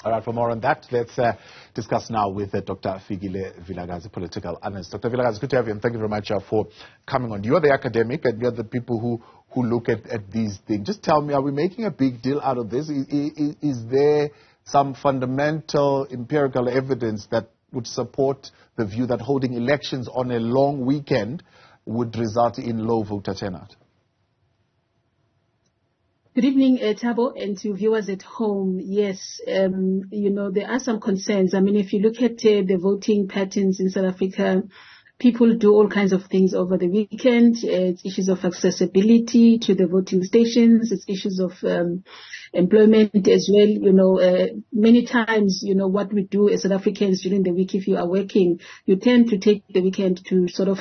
All right, for more on that, let's discuss now with Dr. Fikile Vilakazi, political analyst. Dr. Vilakazi, good to have you, and thank you very much for coming on. You are the academic, and you are the people who look at these things. Just tell me, are we making a big deal out of this? Is there some fundamental empirical evidence that would support the view that holding elections on a long weekend would result in low voter turnout? Good evening, Thabo, and to viewers at home. Yes, there are some concerns. I mean, if you look at the voting patterns in South Africa, people do all kinds of things over the weekend. It's issues of accessibility to the voting stations. It's issues of employment as well. Many times, what we do as South Africans during the week, if you are working, you tend to take the weekend to sort of,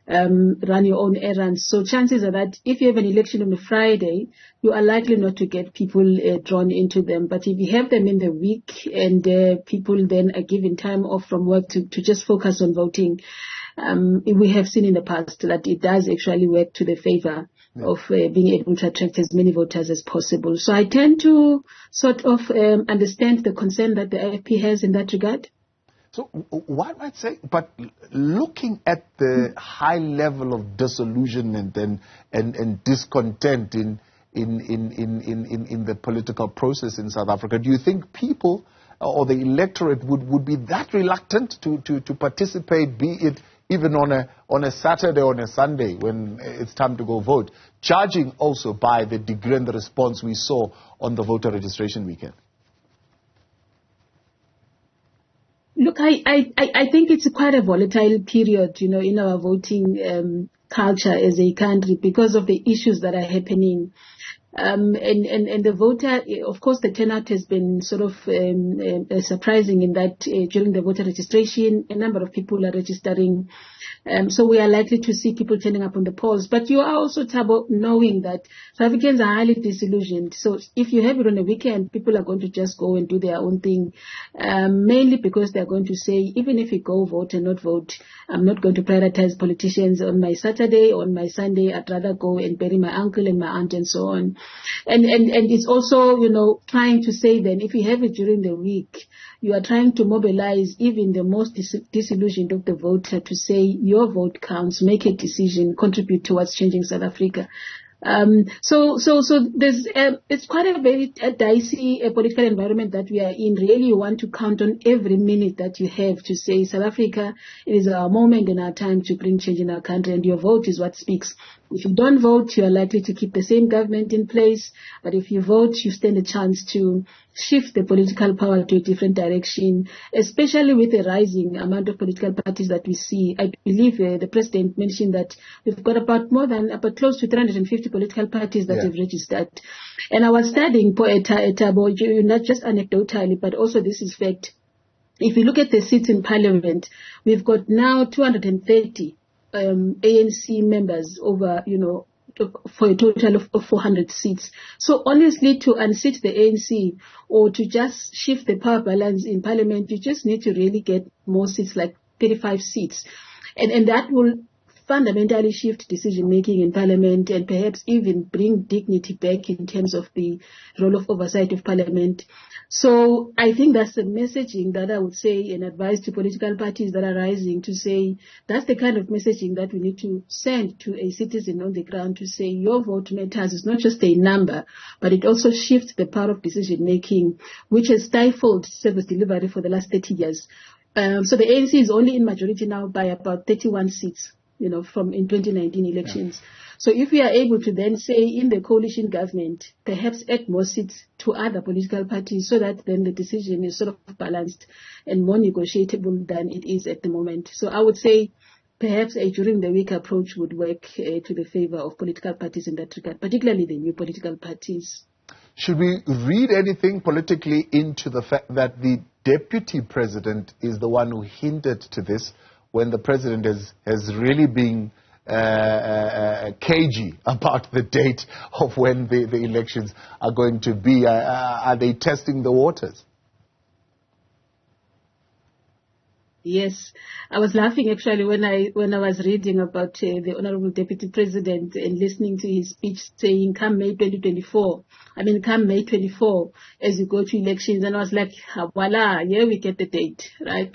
run your own errands. So chances are that if you have an election on a Friday, you are likely not to get people drawn into them. But if you have them in the week and people then are given time off from work to just focus on voting, we have seen in the past that it does actually work to the favor of being able to attract as many voters as possible. So I tend to sort of understand the concern that the IFP has in that regard. So one might say, but looking at the high level of disillusionment and discontent in the political process in South Africa, do you think people or the electorate would be that reluctant to participate, be it even on a Saturday or on a Sunday when it's time to go vote, judging also by the degree and the response we saw on the voter registration weekend? Look, I think it's quite a volatile period, in our voting culture as a country because of the issues that are happening. And the voter, of course, the turnout has been sort of surprising in that during the voter registration, a number of people are registering. So we are likely to see people turning up on the polls. But you are also, Thabo, knowing that South Africans are highly disillusioned. So if you have it on a weekend, people are going to just go and do their own thing, mainly because they're going to say, even if you go vote and not vote, I'm not going to prioritize politicians on my Saturday, on my Sunday. I'd rather go and bury my uncle and my aunt and so on. And it's also, trying to say then if you have it during the week, you are trying to mobilize even the most disillusioned of the voter to say your vote counts, make a decision, contribute towards changing South Africa. So there's it's quite a very dicey political environment that we are in. Really, you want to count on every minute that you have to say, South Africa, it is our moment and our time to bring change in our country, and your vote is what speaks. If you don't vote, you are likely to keep the same government in place. But if you vote, you stand a chance to shift the political power to a different direction, especially with the rising amount of political parties that we see. I believe the president mentioned that we've got about close to 350 political parties that have registered. And I was studying Tabo, not just anecdotally, but also this is fact. If you look at the seats in parliament, we've got now 230 ANC members over, for a total of 400 seats. So honestly, to unseat the ANC or to just shift the power balance in parliament, you just need to really get more seats, like 35 seats. And that will fundamentally shift decision-making in parliament and perhaps even bring dignity back in terms of the role of oversight of parliament. So I think that's the messaging that I would say and advise to political parties that are rising to say that's the kind of messaging that we need to send to a citizen on the ground to say your vote matters. It's not just a number, but it also shifts the power of decision-making, which has stifled service delivery for the last 30 years. So the ANC is only in majority now by about 31 seats. From in 2019 elections. Yeah. So if we are able to then say in the coalition government, perhaps add more seats to other political parties so that then the decision is sort of balanced and more negotiable than it is at the moment. So I would say perhaps a during the week approach would work to the favor of political parties in that regard, particularly the new political parties. Should we read anything politically into the fact that the deputy president is the one who hinted to this, when the president has really been cagey about the date of when the elections are going to be? Are they testing the waters? Yes, I was laughing actually when I was reading about the Honorable Deputy President and listening to his speech saying, come May 24, as you go to elections, and I was like, voila, here we get the date, right?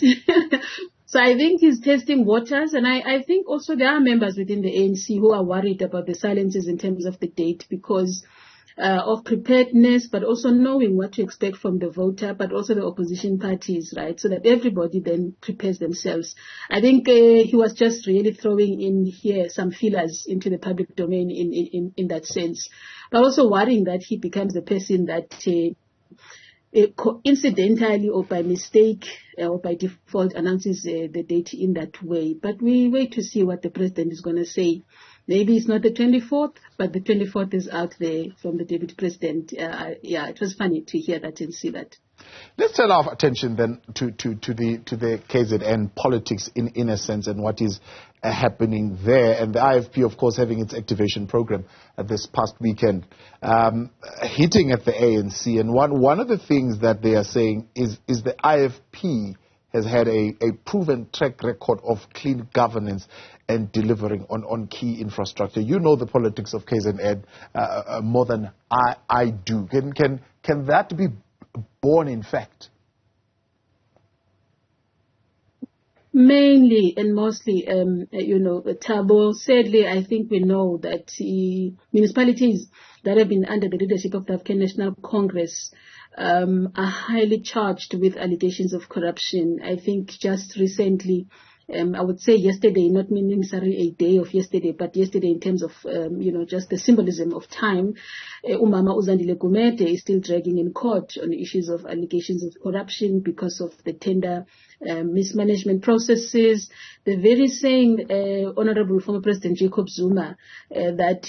So I think he's testing waters, and I think also there are members within the ANC who are worried about the silences in terms of the date because of preparedness, but also knowing what to expect from the voter, but also the opposition parties, right? So that everybody then prepares themselves. I think he was just really throwing in here some feelers into the public domain in that sense, but also worrying that he becomes the person that coincidentally or by mistake or by default announces the date in that way. But we wait to see what the president is going to say. Maybe it's not the 24th, but the 24th is out there from the Deputy President. Yeah, it was funny to hear that and see that. Let's turn our attention then to the KZN politics in a sense and what is happening there. And the IFP, of course, having its activation program this past weekend, hitting at the ANC. And one of the things that they are saying is the IFP has had a proven track record of clean governance and delivering on key infrastructure. You know the politics of KZN more than I do. Can that be born in fact? Mainly and mostly, Thabo, sadly, I think we know that municipalities that have been under the leadership of the African National Congress are highly charged with allegations of corruption. I think just recently, I would say yesterday, not necessarily a day of yesterday, but yesterday in terms of, just the symbolism of time, Umama Uzandile Gumede is still dragging in court on issues of allegations of corruption because of the tender mismanagement processes. The very same Honorable former President Jacob Zuma that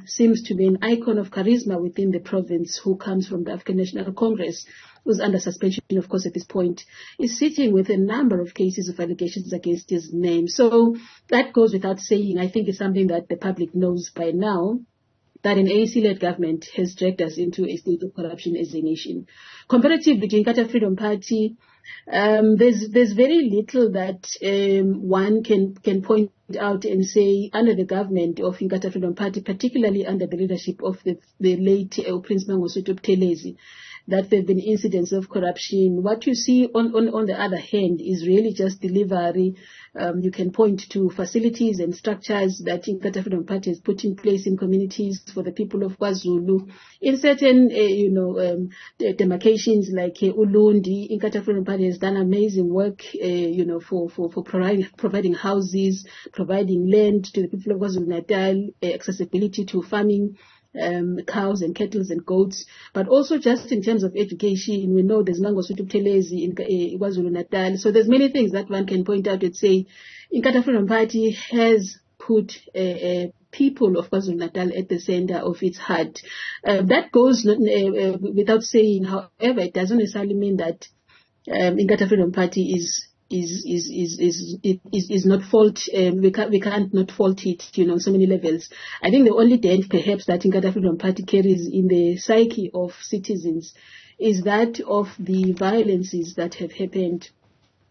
seems to be an icon of charisma within the province, who comes from the African National Congress, who's under suspension, of course, at this point, is sitting with a number of cases of allegations against his name. So that goes without saying. I think it's something that the public knows by now, that an ANC-led government has dragged us into a state of corruption as a nation. Comparatively to Inkatha Freedom Party, there's very little that one can point out and say under the government of Inkatha Freedom Party, particularly under the leadership of the late Prince Mangosuthu Buthelezi, that there have been incidents of corruption. What you see on the other hand is really just delivery. You can point to facilities and structures that Inkatha Freedom Party has put in place in communities for the people of KwaZulu. In certain, demarcations like Ulundi, Inkatha Freedom Party has done amazing work, for providing houses, providing land to the people of KwaZulu-Natal, accessibility to farming, cows and cattle and goats, but also just in terms of education. We know there's Mangosuthu Buthelezi in KwaZulu-Natal. So there's many things that one can point out and say Inkatha Freedom Party has put people of KwaZulu-Natal at the center of its heart. That goes without saying. However, it doesn't necessarily mean that Inkatha Freedom Party is not fault. We can't not fault it, on so many levels. I think the only dent perhaps that Inkatha Freedom Party carries in the psyche of citizens is that of the violences that have happened,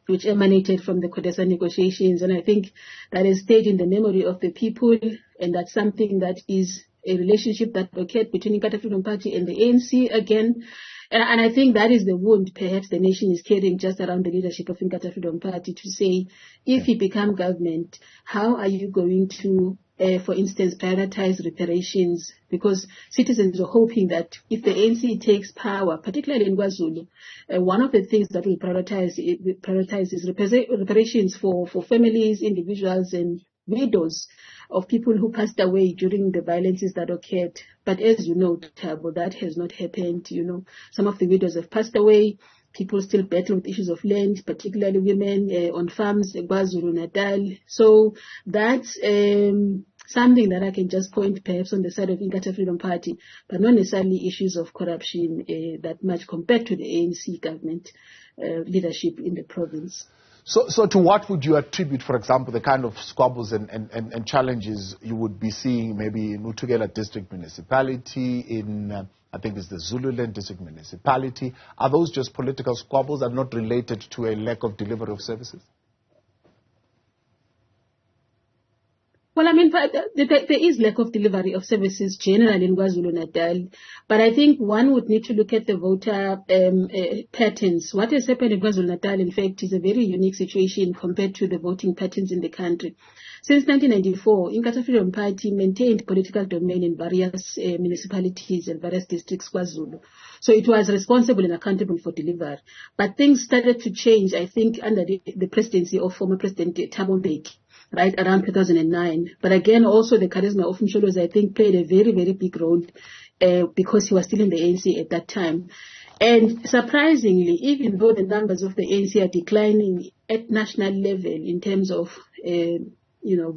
which emanated from the CODESA negotiations. And I think that has stayed in the memory of the people, and that's something that is a relationship that occurred between Inkatha Freedom Party and the ANC again. And I think that is the wound perhaps the nation is carrying just around the leadership of Inkatha Freedom Party, to say, if you become government, how are you going to, for instance, prioritize reparations? Because citizens are hoping that if the ANC takes power, particularly in KwaZulu, one of the things that we prioritize is reparations for families, individuals, and widows of people who passed away during the violences that occurred. But as you know, Thabo, that has not happened. Some of the widows have passed away. People still battle with issues of land, particularly women on farms in KwaZulu-Natal. So that's something that I can just point perhaps on the side of Inkatha Freedom Party, but not necessarily issues of corruption that much compared to the ANC government leadership in the province. So to what would you attribute, for example, the kind of squabbles and challenges you would be seeing maybe in Utugela District Municipality, in I think it's the Zululand district municipality. Are those just political squabbles and not related to a lack of delivery of services? Well, I mean, there is lack of delivery of services generally in KwaZulu-Natal, but I think one would need to look at the voter patterns. What has happened in KwaZulu-Natal, in fact, is a very unique situation compared to the voting patterns in the country. Since 1994, Inkatha Freedom Party maintained political domain in various municipalities and various districts, KwaZulu. So it was responsible and accountable for delivery. But things started to change, I think, under the presidency of former President Thabo Mbeki, right, around 2009. But again, also the charisma of Mkhuleko, I think, played a very, very big role because he was still in the ANC at that time. And surprisingly, even though the numbers of the ANC are declining at national level in terms of,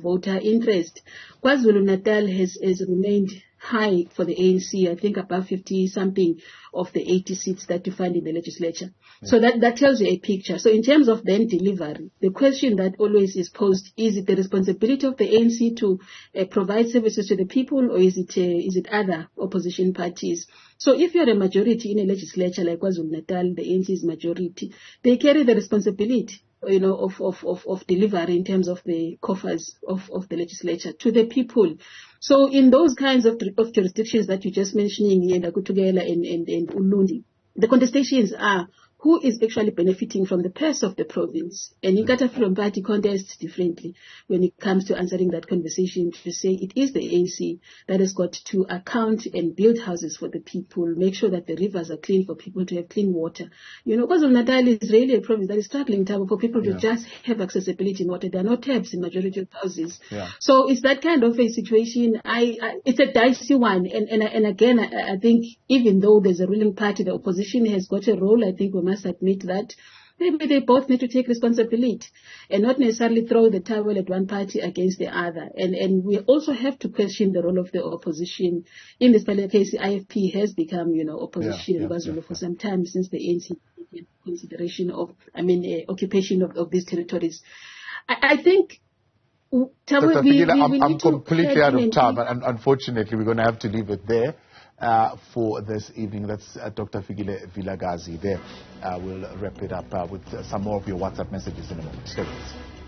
voter interest, KwaZulu-Natal has remained high for the ANC, I think above 50-something of the 80 seats that you find in the legislature. Yeah. So that tells you a picture. So in terms of then delivery, the question that always is posed, is it the responsibility of the ANC to provide services to the people, or is it other opposition parties? So if you're a majority in a legislature like KwaZulu-Natal, the ANC is majority, they carry the responsibility of delivery in terms of the coffers of the legislature to the people. So in those kinds of jurisdictions that you're just mentioning, Ndakutugela and Ulundi, the contestations are who is actually benefiting from the purse of the province. And Inkatha Freedom Party contests differently when it comes to answering that conversation, to say it is the ANC that has got to account and build houses for the people, make sure that the rivers are clean for people to have clean water. KwaZulu-Natal is really a province that is struggling for people to just have accessibility in water. There are no taps in majority of houses. Yeah. So it's that kind of a situation. It's a dicey one. And again, I think even though there's a ruling party, the opposition has got a role. I think we must admit that maybe they both need to take responsibility and not necessarily throw the towel at one party against the other. And we also have to question the role of the opposition. In this particular case, the IFP has become, opposition in KwaZulu for some time, since the ANC consideration of, occupation of these territories. I think Dr. Fikile, I'm completely out of time, and unfortunately we're going to have to leave it there for this evening. That's Dr. Fikile Vilakazi there. We'll wrap it up with some more of your WhatsApp messages in a moment. Stay with us.